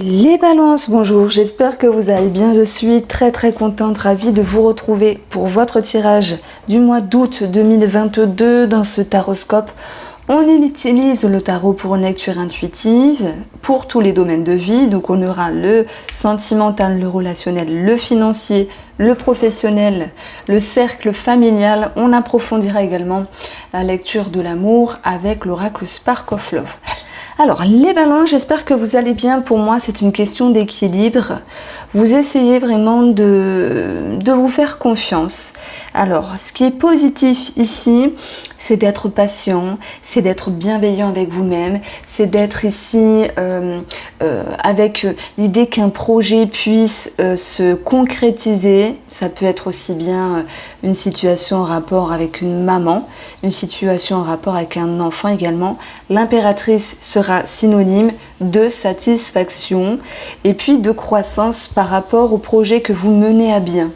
Les balances, bonjour, j'espère que vous allez bien. Je suis très contente, ravie de vous retrouver pour votre tirage du mois d'août 2022 dans ce taroscope. On utilise le tarot pour une lecture intuitive pour tous les domaines de vie. Donc on aura le sentimental, le relationnel, le financier, le professionnel, le cercle familial. On approfondira également la lecture de l'amour avec l'oracle Spark of Love. Alors, les balances, j'espère que vous allez bien. Pour moi, c'est une question d'équilibre. Vous essayez vraiment de vous faire confiance. Alors, ce qui est positif ici, c'est d'être patient, c'est d'être bienveillant avec vous-même, c'est d'être ici avec l'idée qu'un projet puisse se concrétiser. Ça peut être aussi bien une situation en rapport avec une maman, une situation en rapport avec un enfant également. L'impératrice sera synonyme de satisfaction et puis de croissance par rapport au projet que vous menez à bien.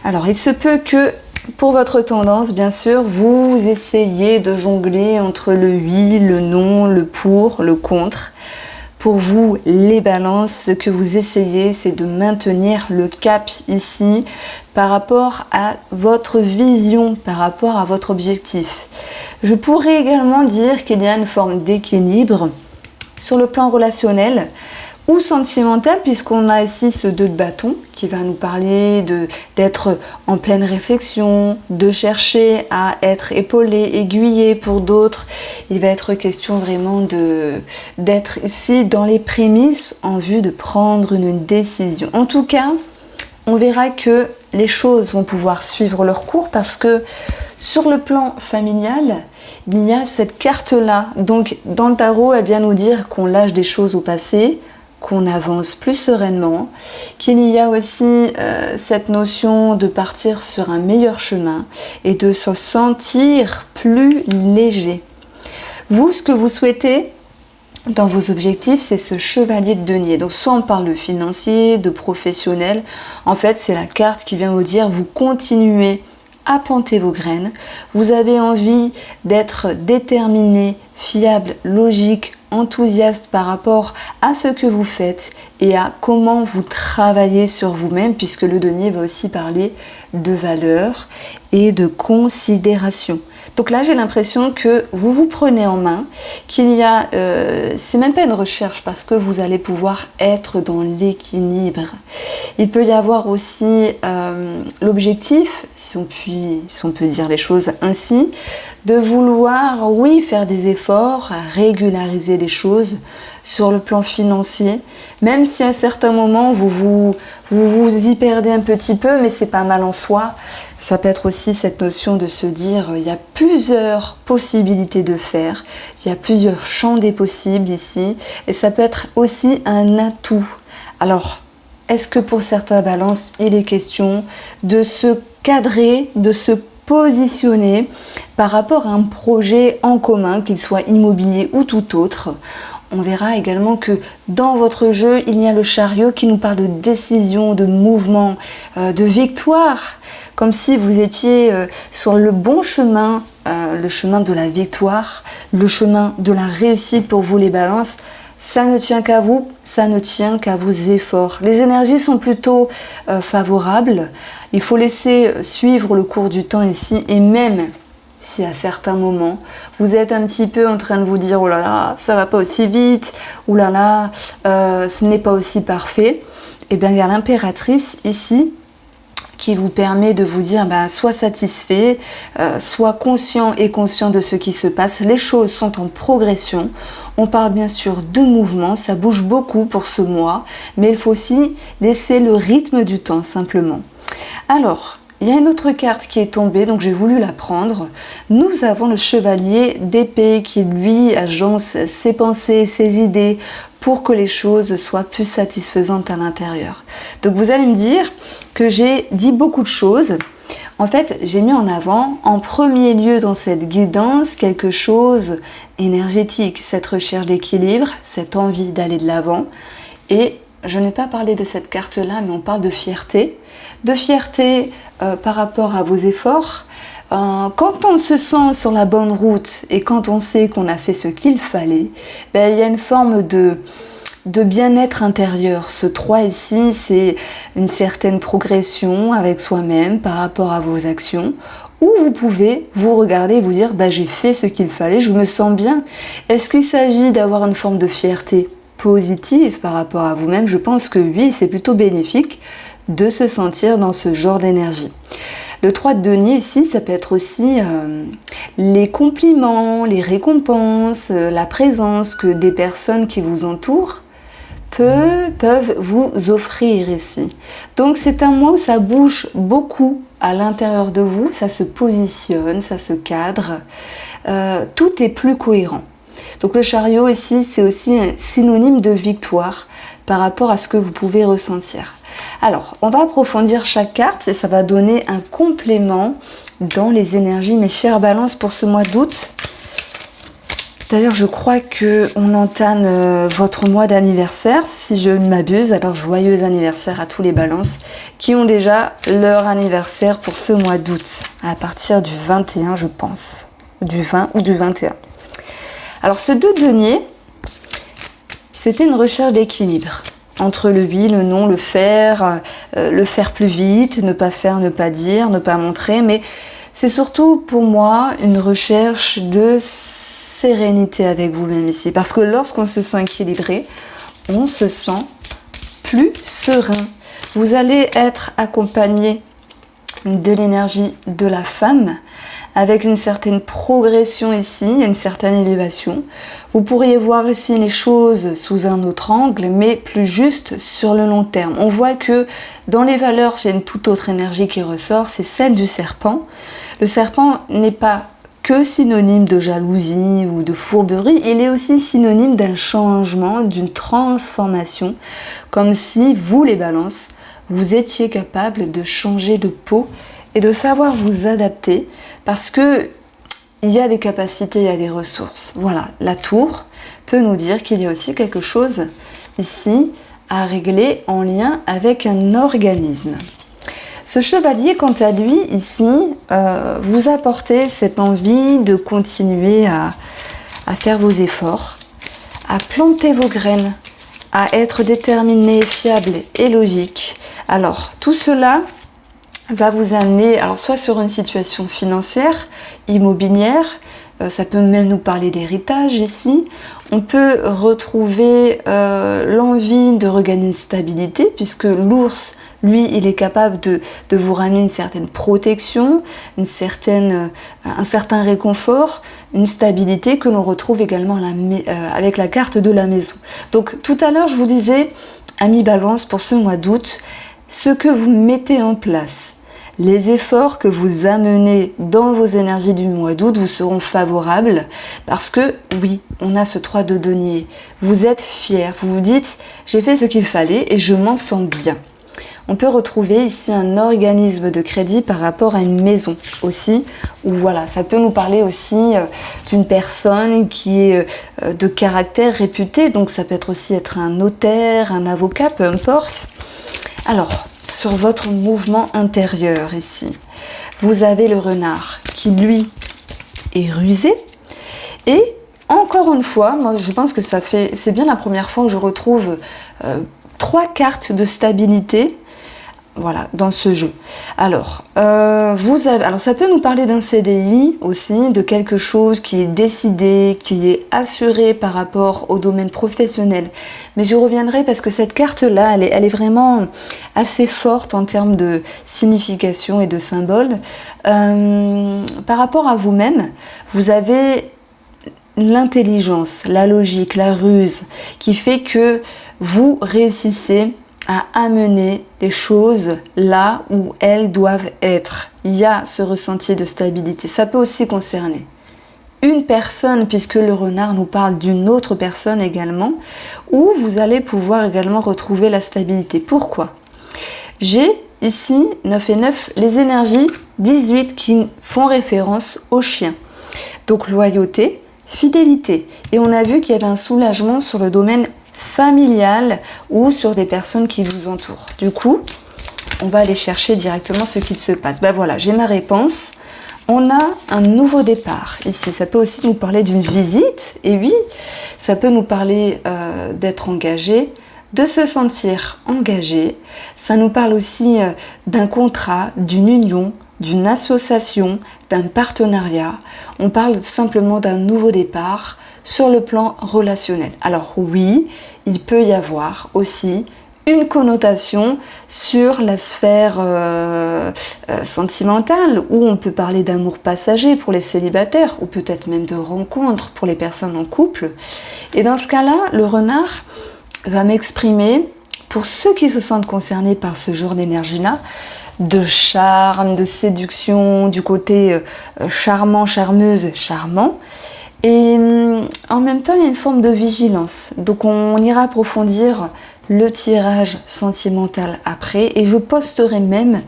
Alors, il se peut que pour votre tendance, bien sûr, vous essayez de jongler entre le oui, le non, le pour, le contre. Pour vous, les balances, ce que vous essayez, c'est de maintenir le cap ici par rapport à votre vision, par rapport à votre objectif. Je pourrais également dire qu'il y a une forme d'équilibre sur le plan relationnel ou sentimental, puisqu'on a ici ce 2 de bâton qui va nous parler d'être en pleine réflexion, de chercher à être épaulé, aiguillé pour d'autres. Il va être question vraiment d'être ici dans les prémices en vue de prendre une décision. En tout cas, on verra que les choses vont pouvoir suivre leur cours parce que sur le plan familial, il y a cette carte-là. Donc dans le tarot, elle vient nous dire qu'on lâche des choses au passé, qu'on avance plus sereinement, qu'il y a aussi cette notion de partir sur un meilleur chemin et de se sentir plus léger. Vous, ce que vous souhaitez dans vos objectifs, c'est ce chevalier de denier. Donc soit on parle de financier, de professionnel. En fait, c'est la carte qui vient vous dire vous continuez à planter vos graines. Vous avez envie d'être déterminé, fiable, logique, enthousiaste par rapport à ce que vous faites et à comment vous travaillez sur vous-même, puisque le denier va aussi parler de valeur et de considération. Donc là, j'ai l'impression que vous vous prenez en main, qu'il y a, c'est même pas une recherche parce que vous allez pouvoir être dans l'équilibre. Il peut y avoir aussi l'objectif, si on peut dire les choses ainsi, de vouloir, oui, faire des efforts, régulariser les choses sur le plan financier, même si à certains moments vous y perdez un petit peu, mais c'est pas mal en soi. Ça peut être aussi cette notion de se dire il y a plusieurs possibilités de faire, il y a plusieurs champs des possibles ici, et ça peut être aussi un atout. Alors, est-ce que pour certains balances, il est question de se cadrer, de se positionner par rapport à un projet en commun, qu'il soit immobilier ou tout autre? On verra également que dans votre jeu, il y a le chariot qui nous parle de décision, de mouvement, de victoire, comme si vous étiez sur le bon chemin, le chemin de la victoire, le chemin de la réussite pour vous les balances. Ça ne tient qu'à vous, ça ne tient qu'à vos efforts. Les énergies sont plutôt favorables. Il faut laisser suivre le cours du temps ici, et même si à certains moments vous êtes un petit peu en train de vous dire oh là là, ça va pas aussi vite, oh là là, ce n'est pas aussi parfait, et bien il y a l'impératrice ici qui vous permet de vous dire sois satisfait, sois conscient et conscient de ce qui se passe. Les choses sont en progression. On parle bien sûr de mouvement, ça bouge beaucoup pour ce mois, mais il faut aussi laisser le rythme du temps simplement. Alors, il y a une autre carte qui est tombée, donc j'ai voulu la prendre. Nous avons le chevalier d'épée qui, lui, agence ses pensées, ses idées pour que les choses soient plus satisfaisantes à l'intérieur. Donc vous allez me dire que j'ai dit beaucoup de choses. En fait, j'ai mis en avant, en premier lieu dans cette guidance, quelque chose énergétique, cette recherche d'équilibre, cette envie d'aller de l'avant. Et je n'ai pas parlé de cette carte-là, mais on parle de fierté. De fierté par rapport à vos efforts. Quand on se sent sur la bonne route et quand on sait qu'on a fait ce qu'il fallait, il y a une forme de bien-être intérieur. Ce 3 ici, c'est une certaine progression avec soi-même par rapport à vos actions, où vous pouvez vous regarder et vous dire bah, j'ai fait ce qu'il fallait, je me sens bien. Est-ce qu'il s'agit d'avoir une forme de fierté positive par rapport à vous-même? Je pense que oui, c'est plutôt bénéfique de se sentir dans ce genre d'énergie. Le 3 de denier ici, ça peut être aussi les compliments, les récompenses, la présence que des personnes qui vous entourent peuvent vous offrir ici. Donc c'est un mois où ça bouge beaucoup à l'intérieur de vous, ça se positionne, ça se cadre, tout est plus cohérent. Donc le chariot ici, c'est aussi un synonyme de victoire par rapport à ce que vous pouvez ressentir. Alors, on va approfondir chaque carte et ça va donner un complément dans les énergies, mes chers balances, pour ce mois d'août. D'ailleurs, je crois qu'on entame votre mois d'anniversaire, si je ne m'abuse. Alors, joyeux anniversaire à tous les balances qui ont déjà leur anniversaire pour ce mois d'août, à partir du 21, je pense, du 20 ou du 21. Alors, ce 2 denier, c'était une recherche d'équilibre entre le oui, le non, le faire plus vite, ne pas faire, ne pas dire, ne pas montrer, mais c'est surtout pour moi une recherche de sérénité avec vous-même ici, parce que lorsqu'on se sent équilibré, on se sent plus serein. Vous allez être accompagné de l'énergie de la femme, avec une certaine progression ici, une certaine élévation. Vous pourriez voir ici les choses sous un autre angle, mais plus juste sur le long terme. On voit que dans les valeurs, j'ai une toute autre énergie qui ressort, c'est celle du serpent. Le serpent n'est pas que synonyme de jalousie ou de fourberie, il est aussi synonyme d'un changement, d'une transformation, comme si vous, les balances, vous étiez capable de changer de peau et de savoir vous adapter, parce que il y a des capacités, il y a des ressources. Voilà, la tour peut nous dire qu'il y a aussi quelque chose ici à régler en lien avec un organisme. Ce chevalier, quant à lui, ici, vous apportez cette envie de continuer à faire vos efforts, à planter vos graines, à être déterminé, fiable et logique. Alors, tout cela va vous amener, alors soit sur une situation financière, immobilière, ça peut même nous parler d'héritage ici. On peut retrouver l'envie de regagner une stabilité, puisque l'ours, lui, il est capable de vous ramener une certaine protection, un certain réconfort, une stabilité que l'on retrouve également avec la carte de la maison. Donc tout à l'heure, je vous disais, amis Balance, pour ce mois d'août, ce que vous mettez en place, les efforts que vous amenez dans vos énergies du mois d'août vous seront favorables, parce que oui, on a ce 3 de denier. Vous êtes fiers, vous vous dites j'ai fait ce qu'il fallait et je m'en sens bien. On peut retrouver ici un organisme de crédit par rapport à une maison aussi, où voilà, ça peut nous parler aussi d'une personne qui est de caractère réputé, donc ça peut être un notaire, un avocat, peu importe. Alors, sur votre mouvement intérieur ici, vous avez le renard qui lui est rusé, et encore une fois, moi je pense que c'est bien la première fois où je retrouve 3 cartes de stabilité. Voilà, dans ce jeu. Alors, ça peut nous parler d'un CDI aussi, de quelque chose qui est décidé, qui est assuré par rapport au domaine professionnel. Mais je reviendrai parce que cette carte-là, elle est vraiment assez forte en termes de signification et de symbole. Par rapport à vous-même, vous avez l'intelligence, la logique, la ruse, qui fait que vous réussissez à amener les choses là où elles doivent être. Il y a ce ressenti de stabilité. Ça peut aussi concerner une personne, puisque le renard nous parle d'une autre personne également, où vous allez pouvoir également retrouver la stabilité. Pourquoi? J'ai ici 9 et 9, les énergies 18 qui font référence au chien. Donc loyauté, fidélité. Et on a vu qu'il y avait un soulagement sur le domaine familial ou sur des personnes qui vous entourent. Du coup, on va aller chercher directement ce qu'il se passe. Ben voilà, j'ai ma réponse. On a un nouveau départ ici. Ça peut aussi nous parler d'une visite. Et oui, Ça peut nous parler d'être engagé, de se sentir engagé. Ça nous parle aussi d'un contrat, d'une union, d'une association, d'un partenariat. On parle simplement d'un nouveau départ sur le plan relationnel. Alors oui, il peut y avoir aussi une connotation sur la sphère sentimentale, où on peut parler d'amour passager pour les célibataires, ou peut-être même de rencontre pour les personnes en couple. Et dans ce cas-là, le renard va m'exprimer, pour ceux qui se sentent concernés par ce genre d'énergie-là, de charme, de séduction, du côté charmant, charmeuse, charmant. Et en même temps, il y a une forme de vigilance. Donc on ira approfondir le tirage sentimental après, et je posterai même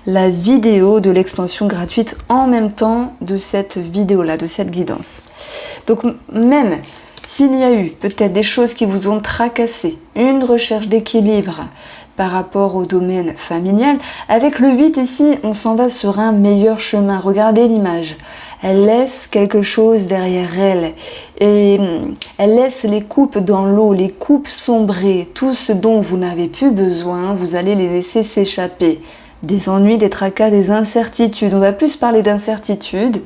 la vidéo de l'extension gratuite en même temps de cette vidéo-là, de cette guidance. Donc même s'il y a eu peut-être des choses qui vous ont tracassé, une recherche d'équilibre par rapport au domaine familial, avec le 8 ici, on s'en va sur un meilleur chemin. Regardez l'image. Elle laisse quelque chose derrière elle et elle laisse les coupes dans l'eau, les coupes sombrées, tout ce dont vous n'avez plus besoin, vous allez les laisser s'échapper. Des ennuis, des tracas, des incertitudes, on va plus parler d'incertitudes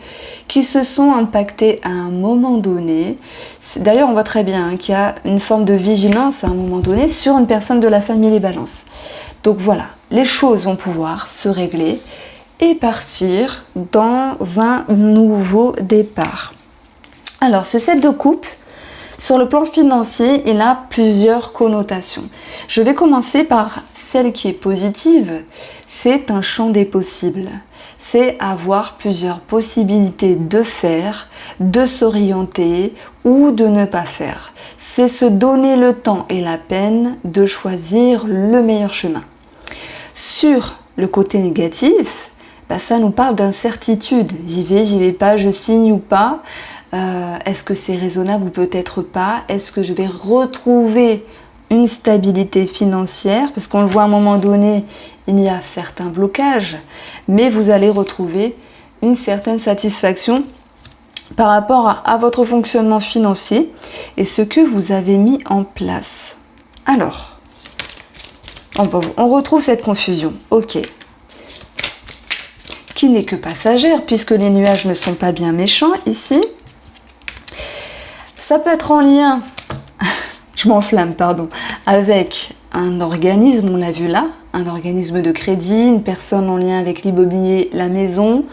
qui se sont impactées à un moment donné. D'ailleurs, on voit très bien qu'il y a une forme de vigilance à un moment donné sur une personne de la famille les balances. Donc voilà, les choses vont pouvoir se régler et partir dans un nouveau départ. Alors, ce 7 de coupe, sur le plan financier, il a plusieurs connotations. Je vais commencer par celle qui est positive. C'est un champ des possibles. C'est avoir plusieurs possibilités de faire, de s'orienter ou de ne pas faire. C'est se donner le temps et la peine de choisir le meilleur chemin. Sur le côté négatif, ça nous parle d'incertitude. J'y vais pas, je signe ou pas. Est-ce que c'est raisonnable ou peut-être pas? Est-ce que je vais retrouver une stabilité financière? Parce qu'on le voit à un moment donné, il y a certains blocages, mais vous allez retrouver une certaine satisfaction par rapport à votre fonctionnement financier et ce que vous avez mis en place. Alors, on retrouve cette confusion. Ok. Qui n'est que passagère, puisque les nuages ne sont pas bien méchants ici. Ça peut être en lien, je m'enflamme, pardon, avec un organisme, on l'a vu là, un organisme de crédit, une personne en lien avec l'immobilier, la maison,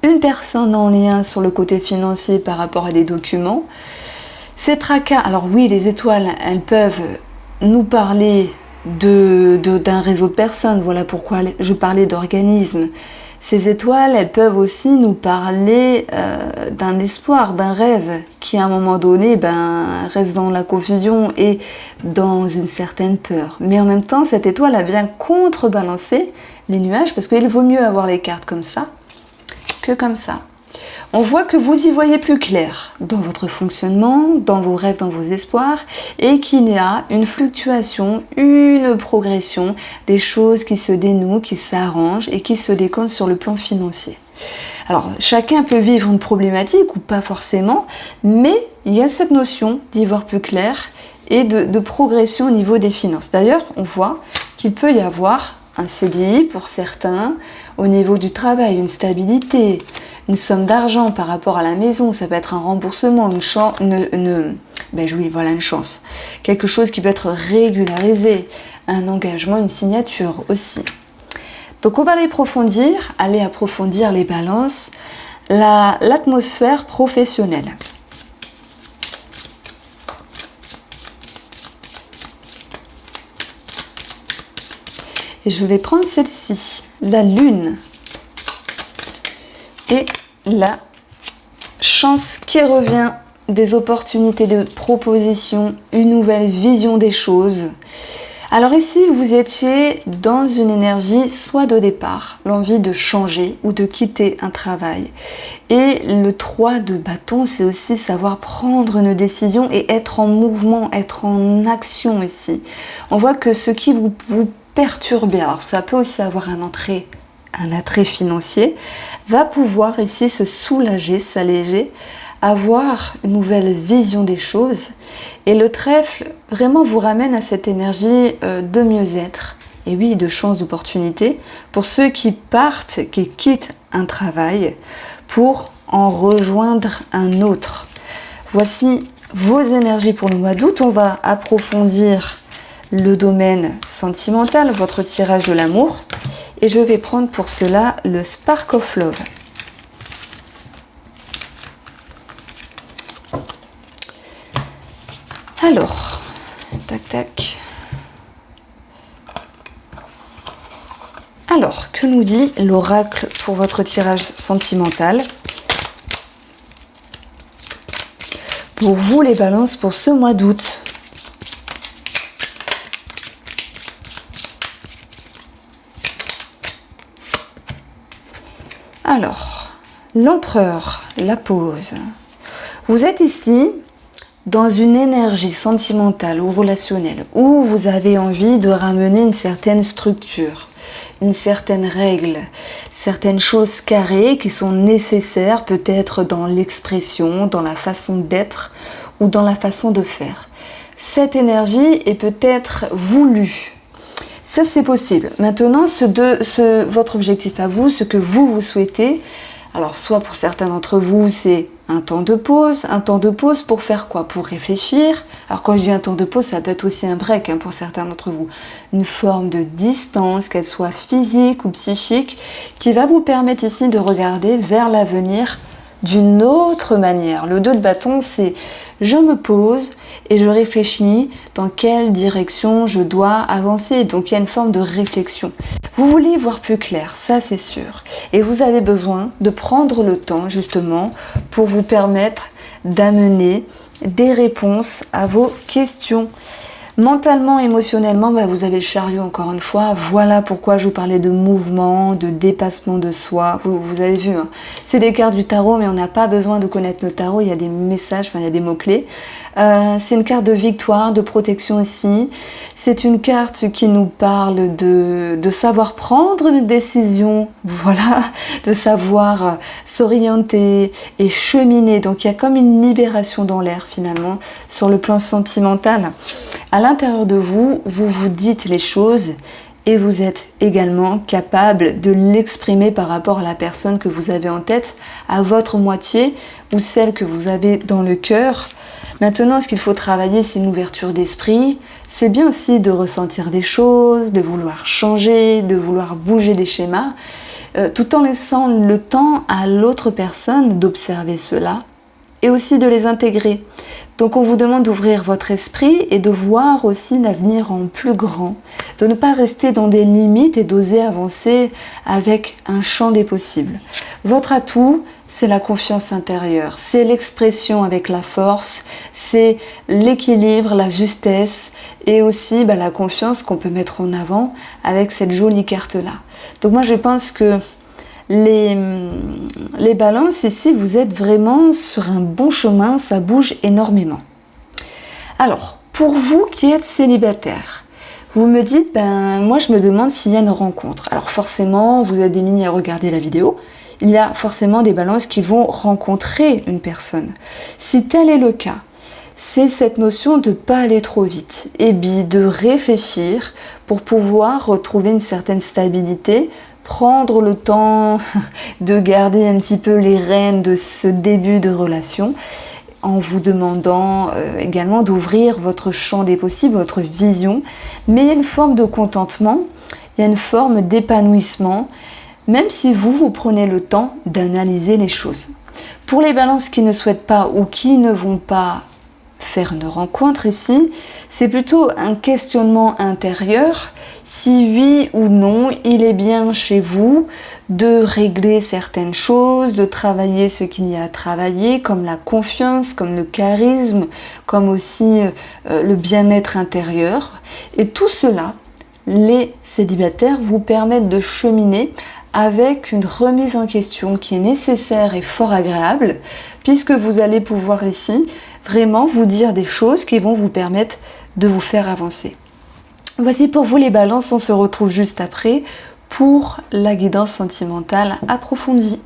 une personne en lien sur le côté financier par rapport à des documents. Ces tracas, alors oui, les étoiles, elles peuvent nous parler d'un réseau de personnes, voilà pourquoi je parlais d'organisme. Ces étoiles, elles peuvent aussi nous parler d'un espoir, d'un rêve qui à un moment donné reste dans la confusion et dans une certaine peur. Mais en même temps, cette étoile a bien contrebalancé les nuages parce qu'il vaut mieux avoir les cartes comme ça que comme ça. On voit que vous y voyez plus clair dans votre fonctionnement, dans vos rêves, dans vos espoirs, et qu'il y a une fluctuation, une progression, des choses qui se dénouent, qui s'arrangent et qui se décomptent sur le plan financier. Alors, chacun peut vivre une problématique ou pas forcément, mais il y a cette notion d'y voir plus clair et de progression au niveau des finances. D'ailleurs, on voit qu'il peut y avoir un CDI pour certains, au niveau du travail, une stabilité, une somme d'argent par rapport à la maison, ça peut être un remboursement, une chance. Quelque chose qui peut être régularisé, un engagement, une signature aussi. Donc on va aller approfondir les balances, l'atmosphère professionnelle. Et je vais prendre celle-ci, la lune. Et la chance qui revient, des opportunités de proposition, une nouvelle vision des choses. Alors ici, vous étiez dans une énergie soit de départ, l'envie de changer ou de quitter un travail. Et le 3 de bâton, c'est aussi savoir prendre une décision et être en mouvement, être en action ici. On voit que ce qui vous perturbez, alors ça peut aussi avoir un attrait financier, va pouvoir ici se soulager, s'alléger avoir une nouvelle vision des choses. Et le trèfle vraiment vous ramène à cette énergie de mieux-être, et oui, de chance, d'opportunité, pour ceux qui partent, qui quittent un travail pour en rejoindre un autre. Voici vos énergies pour le mois d'août. On va approfondir le domaine sentimental, votre tirage de l'amour. Et je vais prendre pour cela le Spark of Love. Alors, tac tac. Alors, que nous dit l'oracle pour votre tirage sentimental? Pour vous les balances pour ce mois d'août. Alors, l'empereur, la pause. Vous êtes ici dans une énergie sentimentale ou relationnelle où vous avez envie de ramener une certaine structure, une certaine règle, certaines choses carrées qui sont nécessaires peut-être dans l'expression, dans la façon d'être ou dans la façon de faire. Cette énergie est peut-être voulue. Ça, c'est possible. Maintenant, votre objectif à vous, ce que vous souhaitez, alors soit pour certains d'entre vous, c'est un temps de pause pour faire quoi? Pour réfléchir. Alors quand je dis un temps de pause, ça peut être aussi un break pour certains d'entre vous. Une forme de distance, qu'elle soit physique ou psychique, qui va vous permettre ici de regarder vers l'avenir d'une autre manière. Le 2 de bâton, c'est je me pose et je réfléchis dans quelle direction je dois avancer. Donc il y a une forme de réflexion. Vous voulez voir plus clair, ça c'est sûr. Et vous avez besoin de prendre le temps justement pour vous permettre d'amener des réponses à vos questions. Mentalement, émotionnellement, vous avez le chariot encore une fois. Voilà pourquoi je vous parlais de mouvement, de dépassement de soi. Vous avez vu, c'est des cartes du tarot, mais on n'a pas besoin de connaître le tarot. Il y a des messages, il y a des mots-clés. C'est une carte de victoire, de protection ici. C'est une carte qui nous parle de savoir prendre une décision, voilà, de savoir s'orienter et cheminer. Donc il y a comme une libération dans l'air finalement sur le plan sentimental. À l'intérieur de vous, vous vous dites les choses et vous êtes également capable de l'exprimer par rapport à la personne que vous avez en tête, à votre moitié ou celle que vous avez dans le cœur. Maintenant, ce qu'il faut travailler, c'est une ouverture d'esprit. C'est bien aussi de ressentir des choses, de vouloir changer, de vouloir bouger des schémas, tout en laissant le temps à l'autre personne d'observer cela et aussi de les intégrer. Donc on vous demande d'ouvrir votre esprit et de voir aussi l'avenir en plus grand, de ne pas rester dans des limites et d'oser avancer avec un champ des possibles. Votre atout, c'est la confiance intérieure, c'est l'expression avec la force, c'est l'équilibre, la justesse et aussi la confiance qu'on peut mettre en avant avec cette jolie carte-là. Donc moi je pense que les balances ici, vous êtes vraiment sur un bon chemin, ça bouge énormément. Alors, pour vous qui êtes célibataire, vous me dites, moi je me demande s'il y a une rencontre. Alors forcément, vous êtes des mini à regarder la vidéo, il y a forcément des balances qui vont rencontrer une personne. Si tel est le cas, c'est cette notion de ne pas aller trop vite et de réfléchir pour pouvoir retrouver une certaine stabilité, prendre le temps de garder un petit peu les rênes de ce début de relation en vous demandant également d'ouvrir votre champ des possibles, votre vision. Mais il y a une forme de contentement, il y a une forme d'épanouissement, même si vous prenez le temps d'analyser les choses. Pour les balances qui ne souhaitent pas ou qui ne vont pas faire une rencontre ici, c'est plutôt un questionnement intérieur, si oui ou non il est bien chez vous de régler certaines choses, de travailler ce qu'il y a à travailler, comme la confiance, comme le charisme, comme aussi le bien-être intérieur. Et tout cela, les célibataires vous permettent de cheminer avec une remise en question qui est nécessaire et fort agréable, puisque vous allez pouvoir ici vraiment vous dire des choses qui vont vous permettre de vous faire avancer. Voici pour vous les balances, on se retrouve juste après pour la guidance sentimentale approfondie.